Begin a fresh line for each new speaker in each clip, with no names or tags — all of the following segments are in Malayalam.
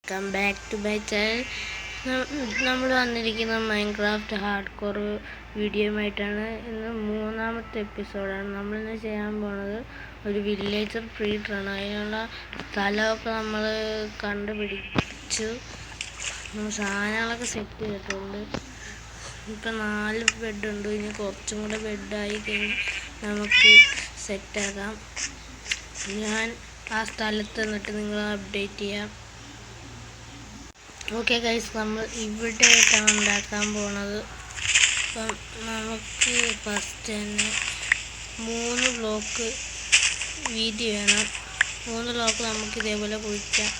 Welcome back to my channel. നമ്മൾ വന്നിരിക്കുന്ന മൈൻക്രാഫ്റ്റ് ഹാർഡ് കോർ വീഡിയോയുമായിട്ടാണ്. ഇന്ന് മൂന്നാമത്തെ എപ്പിസോഡാണ്. നമ്മളിന്ന് ചെയ്യാൻ പോണത് ഒരു വില്ലേജർ ഫ്രീഡറാണ്. അതിനുള്ള സ്ഥലമൊക്കെ നമ്മൾ കണ്ടുപിടിച്ചു, സാധനങ്ങളൊക്കെ സെറ്റ് ചെയ്തിട്ടുണ്ട്. ഇപ്പം 4 ബെഡുണ്ട്. ഇനി കുറച്ചും കൂടെ ബെഡായി കഴിഞ്ഞ് നമുക്ക് സെറ്റാക്കാം. ഞാൻ ആ സ്ഥലത്ത് നിന്നിട്ട് നിങ്ങളെ അപ്ഡേറ്റ് ചെയ്യാം. ഓക്കെ ഗൈസ്, നമ്മൾ ഇവിടെയായിട്ടാണ് ഉണ്ടാക്കാൻ പോണത്. അപ്പം നമുക്ക് ഫസ്റ്റ് തന്നെ 3 ബ്ലോക്ക് വീതി വേണം. 3 ബ്ലോക്ക് നമുക്ക് ഇതേപോലെ കുഴിക്കാം.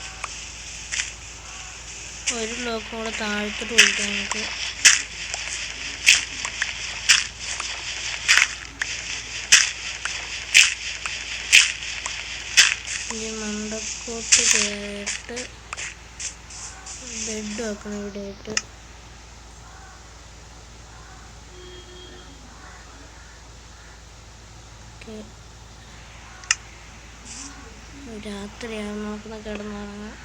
1 ബ്ലോക്ക് കൂടെ താഴത്തോട്ട് കുഴിക്കാം നമുക്ക്. ഈ മണ്ടക്കോട്ട് കയറിയിട്ട് ബെഡ് വെക്കണം ഇവിടെയായിട്ട്. ഓക്കെ, രാത്രിയാണ്, നോക്കുന്ന കിടന്നുറങ്ങാം.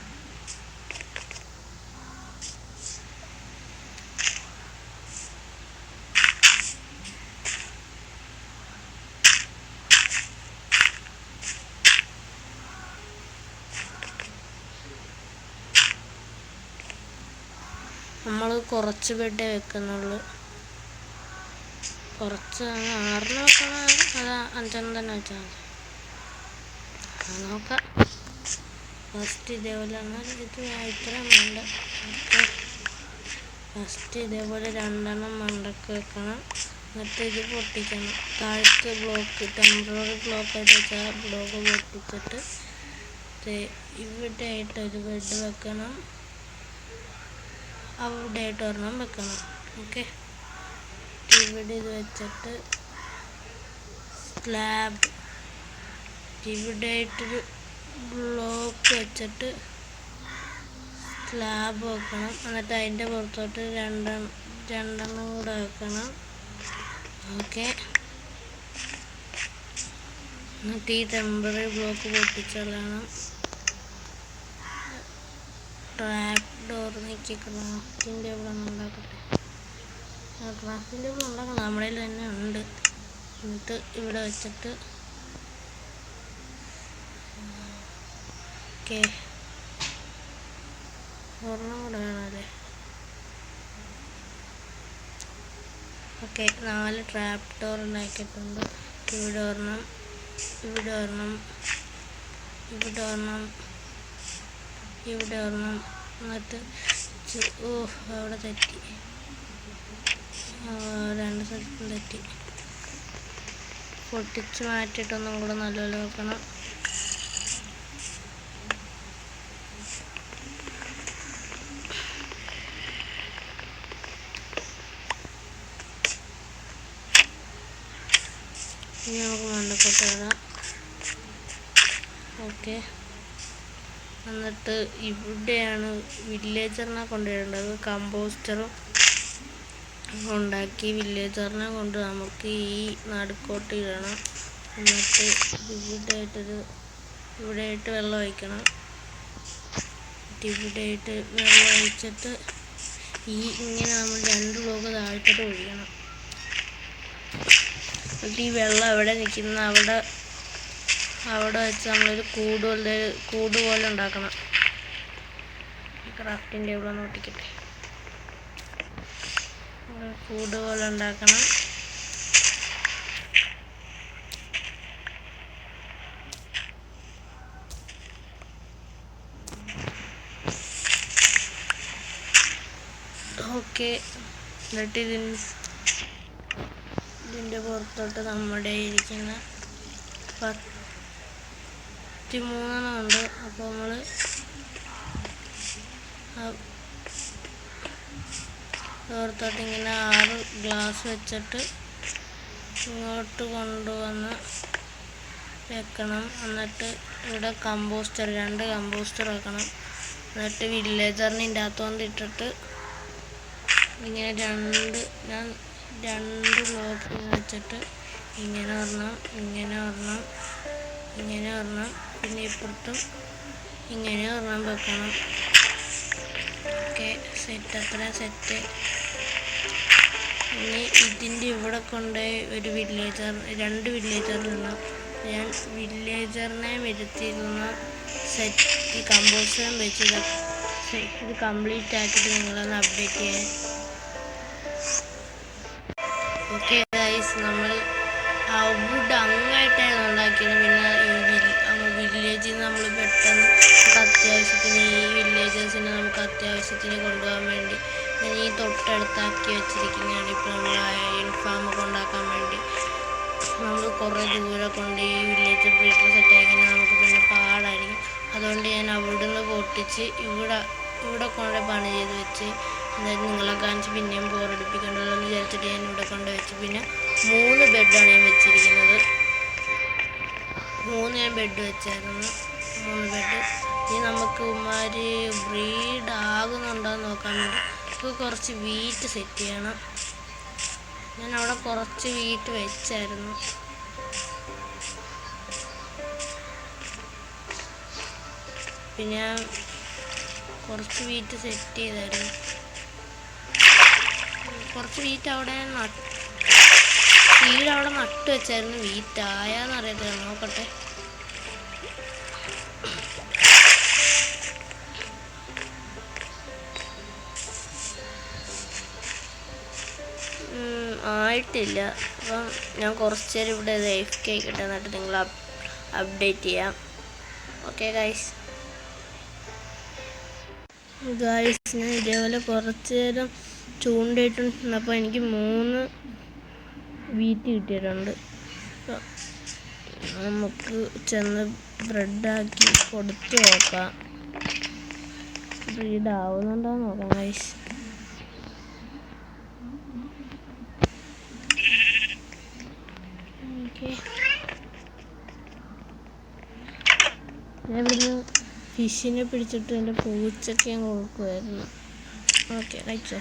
നമ്മൾ കുറച്ച് ബെഡേ വെക്കുന്നുള്ളൂ. കുറച്ച് 6 വെക്കണം, അത് 5 തന്നെ വെച്ചാൽ മതി. നോക്കാം. ഫസ്റ്റ് ഇതേപോലെ ഇത് ഇത്രയും മണ്ട. ഓക്കെ, ഫസ്റ്റ് ഇതേപോലെ 2 മണ്ടക്ക് വെക്കണം. എന്നിട്ട് ഇത് പൊട്ടിക്കണം. താഴത്തെ ബ്ലോക്ക് ടെമ്പററി ബ്ലോക്കായിട്ട് വെച്ചാൽ ബ്ലോക്ക് പൊട്ടിച്ചിട്ട് ഇവിടെ ആയിട്ട് ഒരു ബെഡ് വെക്കണം. അവിടെ ആയിട്ട് ഒരെണ്ണം വെക്കണം. ഓക്കെ, ഇവിടെ ഇത് വെച്ചിട്ട് സ്ലാബ് ഇവിടെ ആയിട്ടൊരു ബ്ലോക്ക് വെച്ചിട്ട് സ്ലാബ് വെക്കണം. എന്നിട്ട് അതിൻ്റെ പുറത്തോട്ട് രണ്ടെണ്ണം കൂടെ വെക്കണം. ഓക്കെ, എന്നിട്ട് ഈ ടെമ്പററി ബ്ലോക്ക് പൊട്ടിച്ചളയണം. ട്രാപ്പ് ഡോർ നീക്കി ക്രാഫ്റ്റിംഗ് ടേബിൾ ഒന്ന് ഉണ്ടാക്കട്ടെ. ക്രാഫ്റ്റിംഗ് ടേബിൾ ഉണ്ടാക്കണം, നമ്മുടെ കയ്യിൽ തന്നെ ഉണ്ട്. എന്നിട്ട് ഇവിടെ വെച്ചിട്ട് ഓക്കെ, ഒരെണ്ണം കൂടെ വേണമല്ലേ. ഓക്കെ, 4 ട്രാപ്പ് ഡോർ ഉണ്ടാക്കിയിട്ടുണ്ട്. ഇവിടെ ഒരെണ്ണം, ഇവിടെ ഒരെണ്ണം, ഇവിടെ ഒരെണ്ണം, ഇവിടെ ഒരെണ്ണം. എന്നിട്ട് അവിടെ തെറ്റി, 2 സ്ഥലത്തും തെറ്റി. പൊട്ടിച്ച് മാറ്റിയിട്ടൊന്നും കൂടെ നല്ലപോലെ വെക്കണം. ഇനി നമുക്ക് മണ്ടക്കോട്ട് ഇടാം. ഓക്കെ, എന്നിട്ട് ഇവിടെയാണ് വില്ലേജറിനെ കൊണ്ടുവരേണ്ടത്. കമ്പോസ്റ്ററും ഉണ്ടാക്കി വില്ലേജറിനെ കൊണ്ട് നമുക്ക് ഈ നടുക്കോട്ട് ഇടണം. എന്നിട്ട് ഇവിടെയായിട്ട് വെള്ളം ഒഴിക്കണം. ഇവിടെയായിട്ട് വെള്ളം ഒഴിച്ചിട്ട് ഇങ്ങനെ നമ്മൾ 2 ബ്ലോക്ക് താഴത്തോട്ട് ഒഴിക്കണം. എന്നിട്ട് ഈ വെള്ളം എവിടെ നിൽക്കുന്ന അവിടെ വെച്ച് നമ്മളൊരു കൂട് പോലെ ഉണ്ടാക്കണം. ക്രാഫ്റ്റിംഗ് ടേബിൾ ഒന്ന് ഒട്ടിക്കട്ടെ. കൂട് പോലെ ഉണ്ടാക്കണം. ഓക്കെ, എന്നിട്ട് ഇതിൻ്റെ പുറത്തോട്ട് നമ്മുടെ ഇരിക്കുന്ന 13 ഉണ്ട്. അപ്പോൾ നമ്മൾ പുറത്തോട്ട് ഇങ്ങനെ 6 ഗ്ലാസ് വെച്ചിട്ട് ഇങ്ങോട്ട് കൊണ്ടുവന്ന് വെക്കണം. എന്നിട്ട് ഇവിടെ 2 കമ്പോസ്റ്റർ വെക്കണം. എന്നിട്ട് വില്ലേജറിന് ഇതിൻ്റെ അകത്തോണ്ട് ഇട്ടിട്ട് ഇങ്ങനെ 2 ബ്ലോക്ക് വെച്ചിട്ട് ഇങ്ങനെ ഒരെണ്ണം, ഇങ്ങനെ ഒരെണ്ണം, ഇങ്ങനെ ഒരെണ്ണം, പിന്നെ ഇപ്പുറത്തും ഇങ്ങനെ ഒരെണ്ണം വെക്കണം. അത്ര സെറ്റ്. ഇനി ഇതിൻ്റെ ഇവിടെ കൊണ്ടുപോയി ഒരു രണ്ട് വില്ലേജർ നിന്നു. ഞാൻ വില്ലേജറിനെ വരുത്തിയിരുന്ന സെറ്റ് കമ്പോസ്റ്ററും വെച്ച് ഇത് കംപ്ലീറ്റ് ആക്കിയിട്ട് നിങ്ങളൊന്ന് അപ്ഡേറ്റ് ചെയ്യാൻ. ഓക്കെ ഗൈസ്, നമ്മൾ വുഡ് അങ്ങായിട്ടായിരുന്നു ഉണ്ടാക്കിയത്. പിന്നെ വില്ലേജിൽ നിന്ന് നമ്മൾ പെട്ടെന്ന് അത്യാവശ്യത്തിന് ഈ വില്ലേജേഴ്സിനെ നമുക്ക് അത്യാവശ്യത്തിന് കൊണ്ടുപോകാൻ വേണ്ടി ഞാൻ ഈ തൊട്ടടുത്താക്കി വെച്ചിരിക്കുന്നതാണ്. ഇപ്പോൾ നമ്മൾ ഫാമൊക്കെ ഉണ്ടാക്കാൻ വേണ്ടി നമ്മൾ കുറേ ദൂരെ കൊണ്ട് ഈ വില്ലേജ് ബ്രീഡർ സെറ്റായി കഴിഞ്ഞാൽ നമുക്ക് പിന്നെ പാടായിരിക്കും. അതുകൊണ്ട് ഞാൻ അവിടുന്ന് പൊട്ടിച്ച് ഇവിടെ കൊണ്ട് പണി ചെയ്ത് വെച്ച്, അതായത് നിങ്ങളെ കാണിച്ച് പിന്നെയും ബോറടിപ്പിക്കേണ്ടല്ലോ എന്ന് വിചാരിച്ചിട്ട് ഞാൻ ഇവിടെ കൊണ്ട് വെച്ച്. പിന്നെ 3 ബെഡാണ് ഞാൻ വെച്ചിരിക്കുന്നത്. 3 ഞാൻ ബെഡ് വെച്ചായിരുന്നു. 3 ബെഡ്. ഇനി നമുക്ക് ഉമ്മാര് ബ്രീഡ് ആകുന്നുണ്ടോയെന്ന് നോക്കാൻ വേണ്ടി ഇപ്പോൾ കുറച്ച് വീറ്റ് സെറ്റ് ചെയ്യണം. ഞാൻ അവിടെ കുറച്ച് വീറ്റ് വെച്ചായിരുന്നു. പിന്നെ കുറച്ച് വീറ്റ് സെറ്റ് ചെയ്തായിരുന്നു. കുറച്ച് വീറ്റ് അവിടെ അവിടെ നട്ട് വെച്ചായിരുന്നു. വീറ്റായാന്ന് അറിയത്തില്ല, നോക്കട്ടെ. ആയിട്ടില്ല. അപ്പം ഞാൻ കുറച്ച് നേരം ഇവിടെ ലൈഫ് കേൾക്കട്ടെ, എന്നിട്ട് നിങ്ങൾ അപ്ഡേറ്റ് ചെയ്യാം. Okay guys. ഞാൻ ഇതേപോലെ കുറച്ച് നേരം ചൂണ്ടയിട്ടുണ്ടപ്പോൾ എനിക്ക് 3 വീറ്റ് കിട്ടിയിട്ടുണ്ട്. നമുക്ക് ചെന്ന് ബ്രെഡാക്കി കൊടുത്തു നോക്കാം. ബ്രീഡ് ആവുന്നുണ്ടോ നോക്കാം ഗൈസ്. ഓക്കെ, ഞാൻ ഇവിടുന്ന് ഫിഷിനെ പിടിച്ചിട്ട് എൻ്റെ പൂച്ചയ്ക്ക് ഞാൻ കൊടുക്കുമായിരുന്നു. ഓക്കെ, കഴിച്ചോ.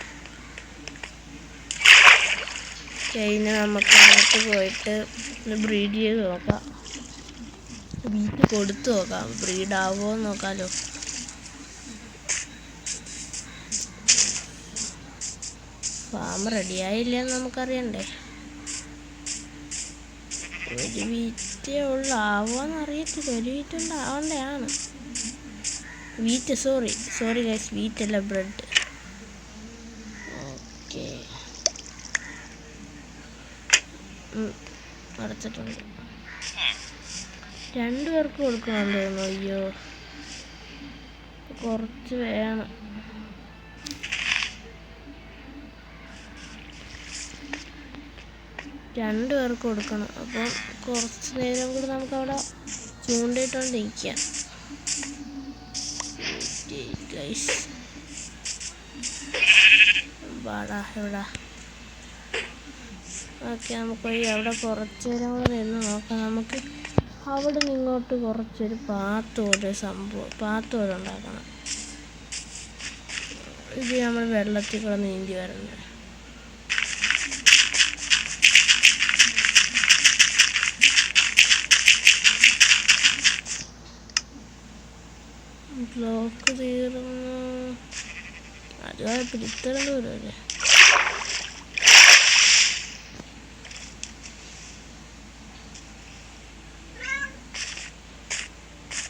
കഴിഞ്ഞ് നമുക്ക് അങ്ങോട്ട് പോയിട്ട് ബ്രീഡ് ചെയ്ത് നോക്കാം. വീട്ടിൽ കൊടുത്തു നോക്കാം, ബ്രീഡ് ആവുമോ എന്ന് നോക്കാമല്ലോ. ഫാം റെഡിയായില്ലെന്ന് നമുക്കറിയണ്ടേ. ഒരു വീറ്റേ ഉള്ളു, ആവുമോയെന്ന് അറിയത്തില്ല. ഒരു വീറ്റ് ഉണ്ടാവേണ്ടതാണ്. വീറ്റ് സോറി ഗൈസ്, വീറ്റല്ല ബ്രെഡ്. ഓക്കെ, അടച്ചിട്ടുണ്ട്. 2 പേർക്ക് കൊടുക്കണമെന്ന് തോന്നുന്നു. അയ്യോ, കുറച്ച് വേണം. രണ്ട് പേർക്ക് കൊടുക്കണം. അപ്പം കുറച്ച് നേരം കൂടി നമുക്കവിടെ ചൂണ്ടിട്ടുകൊണ്ടിരിക്കാം. വാടാ എവിടാ. ഓക്കെ, നമുക്ക് അവിടെ കുറച്ച് നേരം കൂടെ നിന്ന് നോക്കാം. നമുക്ക് അവിടെ നിന്ന് ഇങ്ങോട്ട് കുറച്ചൊരു പാത്ത് പോലെ ഉണ്ടാക്കണം. ഇത് നമ്മൾ വെള്ളത്തിൽ കൂടെ നീന്തി വരുന്നത്. ബ്ലോക്ക് തീർന്നു. അതുപോലെ പിടിത്തരം ദൂരമല്ലേ.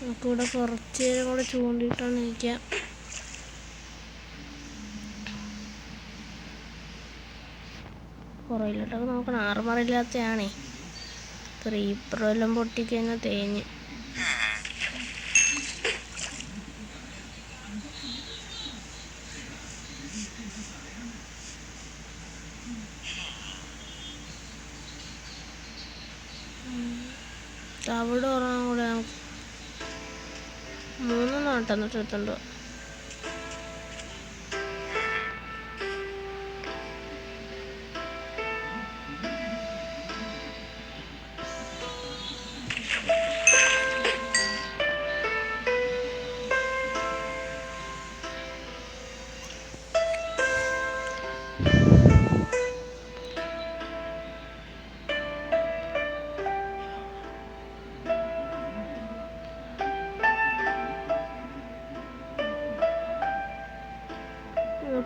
നമുക്കിവിടെ കുറച്ച് നേരം കൂടെ ചൂണ്ടിയിട്ടാണ് നിൽക്കാം. പുറയിലോട്ടൊക്കെ നോക്കണം. ആറുമറില്ലാത്തതാണേ. ക്രീപ്പർ എല്ലാം പൊട്ടിക്കഴിഞ്ഞാൽ തേഞ്ഞ്. അവിടെ ഉറങ്ങാൻ കൂടെ 3 നാട്ടെന്നിട്ട് എടുത്തുണ്ടോ.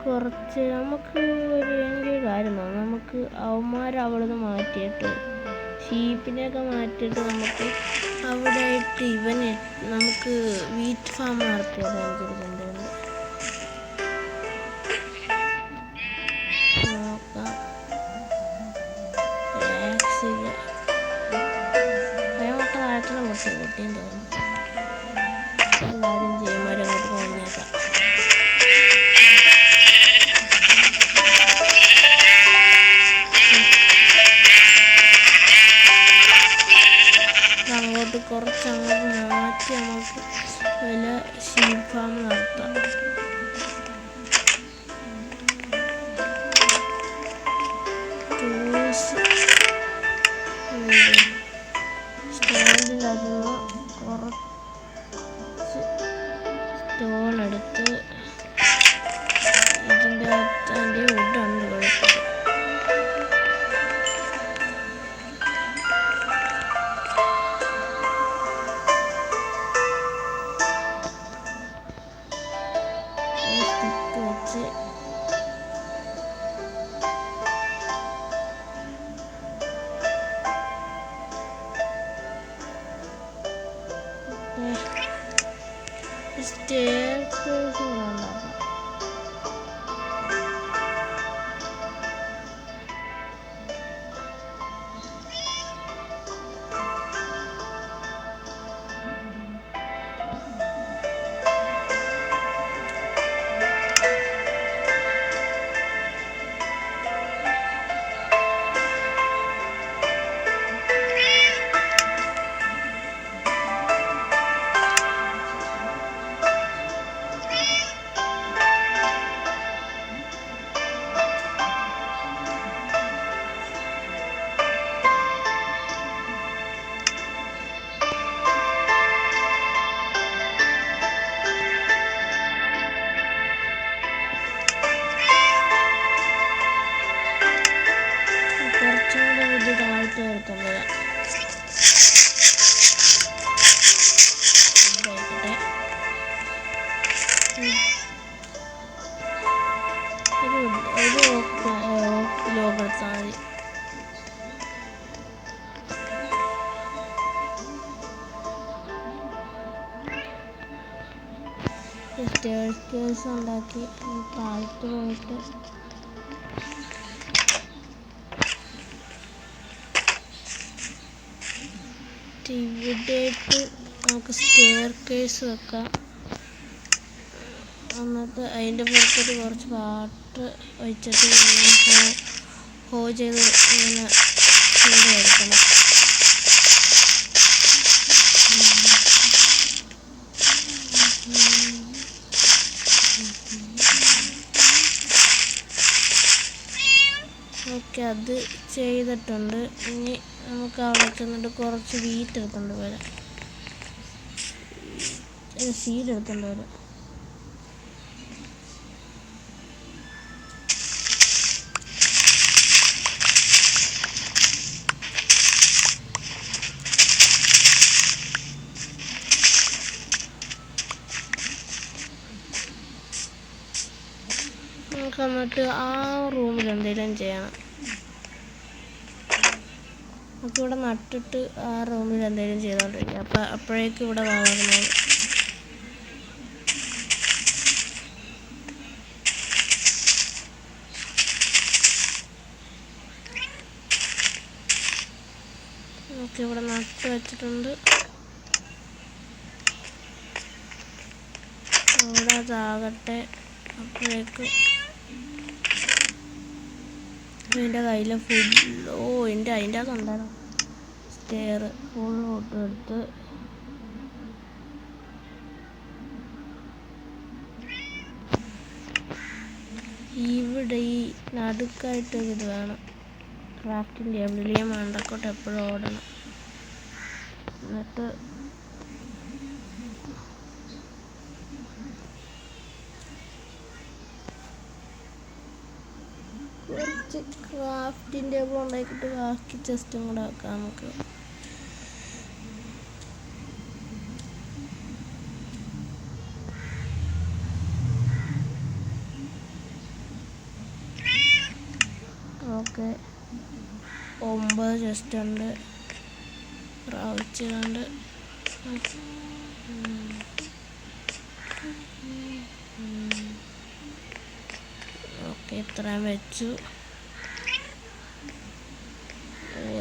കുറച്ച് നമുക്ക് ഒരു കാര്യം തോന്നും. നമുക്ക് അവന്മാരെ അവിടെ നിന്ന് മാറ്റിയിട്ട് ഷീപ്പിനെയൊക്കെ മാറ്റിയിട്ട് നമുക്ക് അവിടെ ആയിട്ട് നമുക്ക് വീറ്റ് ഫാം നടത്തിയാൽ എനിക്കൊരു നോക്കാം. പൊട്ടിയും തോന്നുന്നു. കാര്യം ചെയ്യുമാരങ്ങോട്ട് പറഞ്ഞേക്കാം. അങ്ങോട്ട് കുറച്ചങ്ങോട്ട് മാറ്റി നമുക്ക് വല്ല ഷീപ്പ് ഫാം നടത്താം. സ്റ്റാൻഡിൽ അതിന് കുറച്ച് സ്റ്റോൺ എടുത്ത് ഇതിൻ്റെ അകത്ത് അതിൻ്റെ വുഡുണ്ട് കുഴപ്പം. സ്റ്റിക്ക് വെച്ച് സ്റ്റെയർകേസ് ഉണ്ടാക്കാം. സ്റ്റെയർകേസ് ഉണ്ടാക്കി താഴത്ത് പോയിട്ട് ഇവിടെയായിട്ട് നമുക്ക് സ്റ്റെയർകേസ് വെക്കാം. എന്നിട്ട് അതിൻ്റെ പുറത്തോട്ട് കുറച്ച് വാട്ടർ വെച്ചിട്ട് ഹോ ചെയ്ത് ഇങ്ങനെ എടുക്കണം. ഓക്കെ, അത് ചെയ്തിട്ടുണ്ട്. ഇനി നമുക്ക് അവിടെ ചെന്നിട്ട് കുറച്ച് വീറ്റ് എടുത്തുകൊണ്ട് വരാം. സീഡ് എടുത്തുകൊണ്ട് വരാം. നമുക്ക് എന്നിട്ട് ആ റൂമിൽ എന്തെങ്കിലും ചെയ്യണം. നമുക്കിവിടെ നട്ടിട്ട് ആ റൂമിൽ എന്തെങ്കിലും ചെയ്തോണ്ടിരിക്കുക. അപ്പോഴേക്കും ഇവിടെ വളർന്നത്. നമുക്കിവിടെ നട്ട് വെച്ചിട്ടുണ്ട്. അവിടെ അതാകട്ടെ. അപ്പോഴേക്കും എൻ്റെ കയ്യിൽ അതിൻ്റെ അകത്തുണ്ടായിരുന്നു സ്റ്റെയർ ഫുൾ ഫോട്ടോ എടുത്ത് ഇവിടെ ഈ നടുക്കായിട്ടൊരു ഇത് വേണം. ക്രാഫ്റ്റിംഗ് ടേബിളിൽ മണ്ടക്കോട്ട് എപ്പോഴും ഓടണം. എന്നിട്ട് കുറച്ച് ക്രാഫ്റ്റിംഗ് ടേബിൾ ഉണ്ടാക്കിയിട്ട് ബാക്കി ചെസ്റ്റും കൂടെ വെക്കാം നമുക്ക്. ഓക്കെ 9 ചെസ്റ്റ് ഉണ്ട്, റൗച്ചുണ്ട്. ഓക്കെ ഇത്രയും വെച്ചു.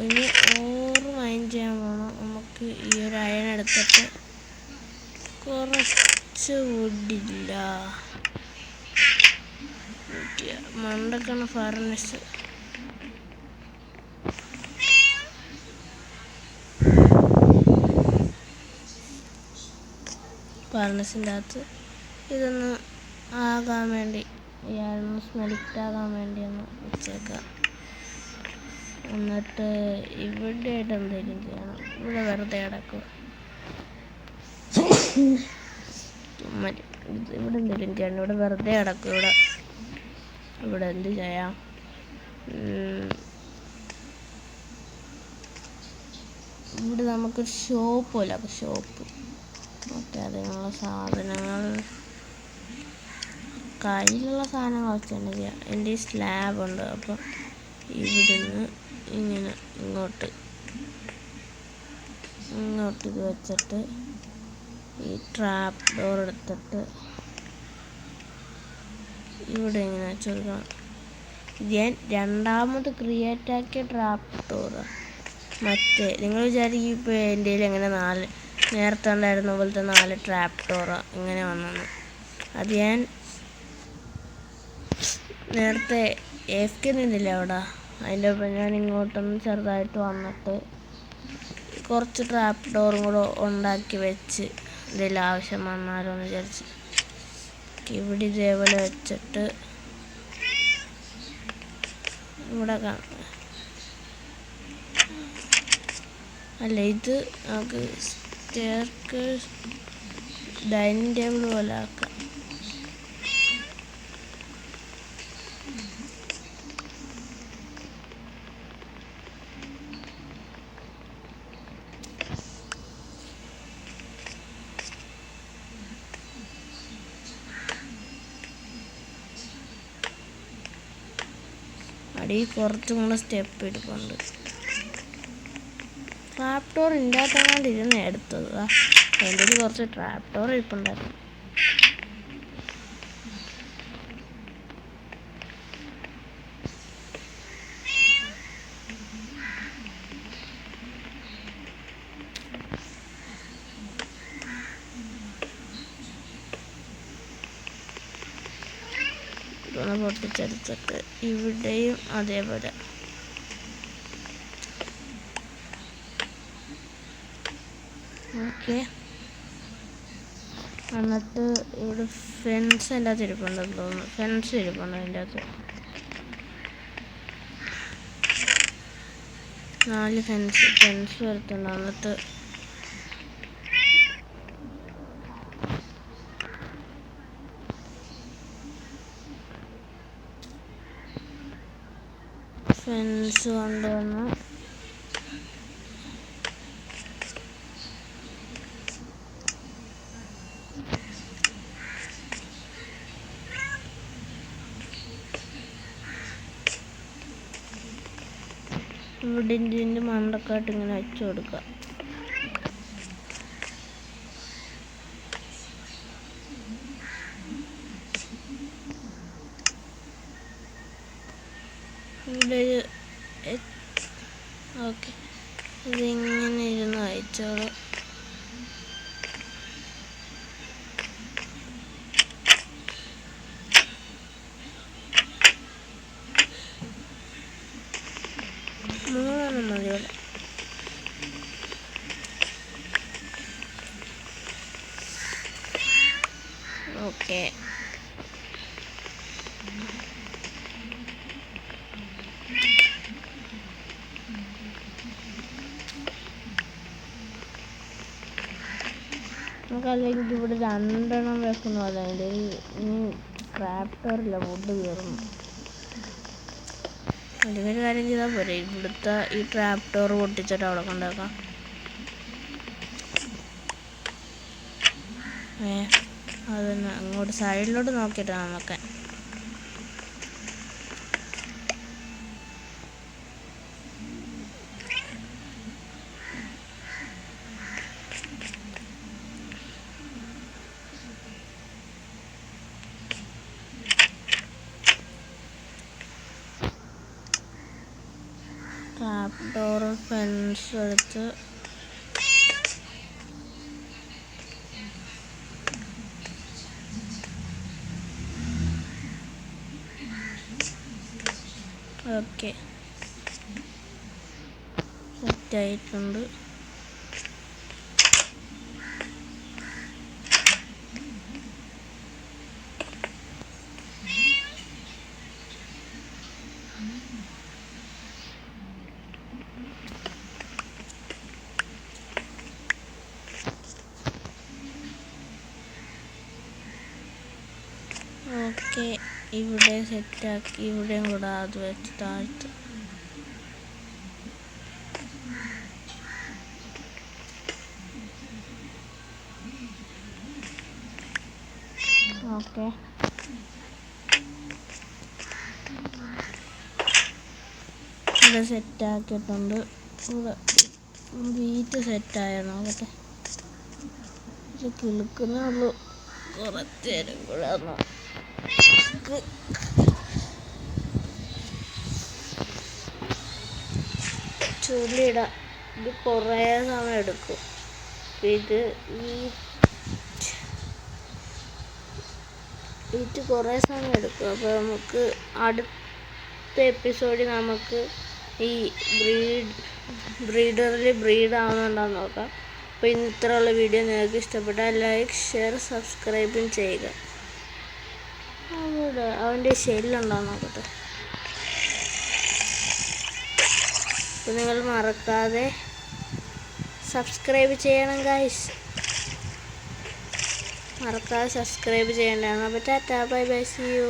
ഇനി ഓറ് മൈൻഡ് ചെയ്യാൻ പോകണം. നമുക്ക് ഈ ഒരു അയൺ എടുത്തിട്ട് കുറച്ച് വുഡില്ല മണ്ടക്കാണ് ഫർണസ്. ഫർണസിൻ്റെ അകത്ത് ഇതൊന്ന് ആകാൻ വേണ്ടി, ഇയാളൊന്ന് സ്മെൽറ്റ് ആകാൻ വേണ്ടി ഒന്ന് വെച്ചേക്കാം. എന്നിട്ട് ഇവിടെ ആയിട്ട് എന്തെങ്കിലും ചെയ്യണം. ഇവിടെ വെറുതെ കിടക്കുക. ഇവിടെ എന്തെങ്കിലും ചെയ്യണം. ഇവിടെ വെറുതെ കിടക്കും. ഇവിടെ എന്ത് ചെയ്യാം? ഇവിടെ നമുക്കൊരു ഷോപ്പ് പോലെ ഷോപ്പ്. ഓക്കെ അതിനുള്ള സാധനങ്ങൾ കയ്യിലുള്ള സാധനങ്ങൾ വെച്ച് തന്നെ ചെയ്യാം. എൻ്റെ ഈ സ്ലാബ് ഉണ്ട്. അപ്പം ഇവിടുന്ന് ഇങ്ങനെ ഇങ്ങോട്ട് ഇത് വെച്ചിട്ട് ഈ ട്രാപ്പ് ഡോർ എടുത്തിട്ട് ഇവിടെ ഇങ്ങനെ വെച്ച് കൊടുക്കണം. ഞാൻ രണ്ടാമത് ക്രിയേറ്റ് ആക്കിയ ട്രാപ്പ് ഡോറ്. മറ്റേ നിങ്ങൾ വിചാരിക്കും ഇപ്പോൾ എൻ്റെ കയ്യിൽ എങ്ങനെ നേരത്തെ ഉണ്ടായിരുന്ന പോലത്തെ 4 ട്രാപ്പ് ഡോറ് ഇങ്ങനെ വന്നെന്ന്. അത് ഞാൻ നേരത്തെ AFK നിന്നില്ല അവിടെ. അതിൻ്റെ ഒപ്പം ഞാൻ ഇങ്ങോട്ടൊന്ന് ചെറുതായിട്ട് വന്നിട്ട് കുറച്ച് ട്രാപ്പ് ഡോറും കൂടെ ഉണ്ടാക്കി വെച്ച് എന്തെങ്കിലും ആവശ്യം വന്നാലോ എന്ന് വിചാരിച്ച് ഇവിടെ ഇതേപോലെ വെച്ചിട്ട് ഇവിടെ അല്ല ഇത് നമുക്ക് സ്റ്റെയർകേഴ്സ് ഡൈനിങ് ടേബിൾ പോലെ ആക്കാം. അടിയിൽ കുറച്ചും കൂടെ സ്റ്റെപ്പ് ഇരിപ്പുണ്ട്. ട്രാപ്പ് ഡോർ ഇല്ലാത്തങ്ങാണ്ട് ഇരുന്ന് എടുത്തത്. എൻ്റെ കുറച്ച് ട്രാപ്പ് ഡോർ ഇരിപ്പുണ്ടായിരുന്നു. ഇതൊന്ന് പൊട്ടിച്ചെടുത്തിട്ട് ഇവിടെയും അതേപോലെ ഓക്കെ. എന്നിട്ട് ഇവിടെ ഫെൻസ് എൻ്റെ അകത്ത് ഇരിപ്പുണ്ടെന്ന് തോന്നുന്നു. ഫെൻസ് ഇരിപ്പുണ്ട് അതിൻ്റെ അകത്ത്. 4 ഫെൻസ് വരത്തുണ്ട്. എന്നിട്ട് ഫെൻസ് കൊണ്ടുവന്ന് ഇവിടെ ഇതിൻ്റെ മണ്ടക്കാട്ട് ഇങ്ങനെ വെച്ച് കൊടുക്കുക. ഇവിടെ ഓക്കെ ഇതിങ്ങനെ ഇരുന്ന് അയച്ചോളൂ. മൂന്നെണ്ണം മതി ഇവിടെ. ഓക്കെ നമുക്കല്ലെങ്കിൽ ഇവിടെ 2 എണ്ണം വെക്കുന്ന പോലെ അതിൻ്റെ ഇനി ട്രാപ്റ്ററില്ല വുഡ് കയറുന്നു. അതിനൊരു കാര്യം ചെയ്താൽ പോരെ, ഇവിടുത്തെ ഈ ട്രാപ്റ്റർ പൊട്ടിച്ചിട്ട് അവിടെ കൊണ്ടുവെക്കാം. അതന്നെ അങ്ങോട്ട് സൈഡിലോട്ട് നോക്കിയിട്ടാണ് നോക്കാൻ. ട്രാപ്പ് ഡോർ ഫെൻസ് എടുത്ത് ഓക്കെ സെറ്റായിട്ടുണ്ട്. ഓക്കെ, ഇവിടെ സെറ്റാക്കി. ഇവിടെയും കൂടെ അത് വെച്ച് താഴ്ത്ത്. ഓക്കെ, ഇവിടെ സെറ്റാക്കിയിട്ടുണ്ട്. ഇവിടെ വീറ്റ് സെറ്റായോ നോക്കട്ടെ. ഇത് കിളുക്കുന്നേ ഉള്ളൂ, കുറച്ച് നേരം കൂടെ ചുരുളിയിടാം. ഇത് കുറേ സമയം എടുക്കും. ഇത് കുറേ സമയം എടുക്കും. അപ്പോൾ നമുക്ക് അടുത്ത എപ്പിസോഡിൽ നമുക്ക് ഈ ബ്രീഡറിൽ ബ്രീഡ് ആവുന്നുണ്ടോയെന്ന് നോക്കാം. അപ്പോൾ ഇന്ന് ഇത്രയുള്ള വീഡിയോ നിങ്ങൾക്ക് ഇഷ്ടപ്പെട്ടാൽ ലൈക്ക്, ഷെയർ, സബ്സ്ക്രൈബും ചെയ്യുക. അവൻ്റെ ഷെല്ലുണ്ടോയെന്ന് നോക്കട്ടെ. അപ്പോൾ നിങ്ങൾ മറക്കാതെ സബ്സ്ക്രൈബ് ചെയ്യണം ഗൈസ്. മറക്കാതെ സബ്സ്ക്രൈബ് ചെയ്യേണ്ടതാണ്. അപ്പോൾ tata, bye bye, see U.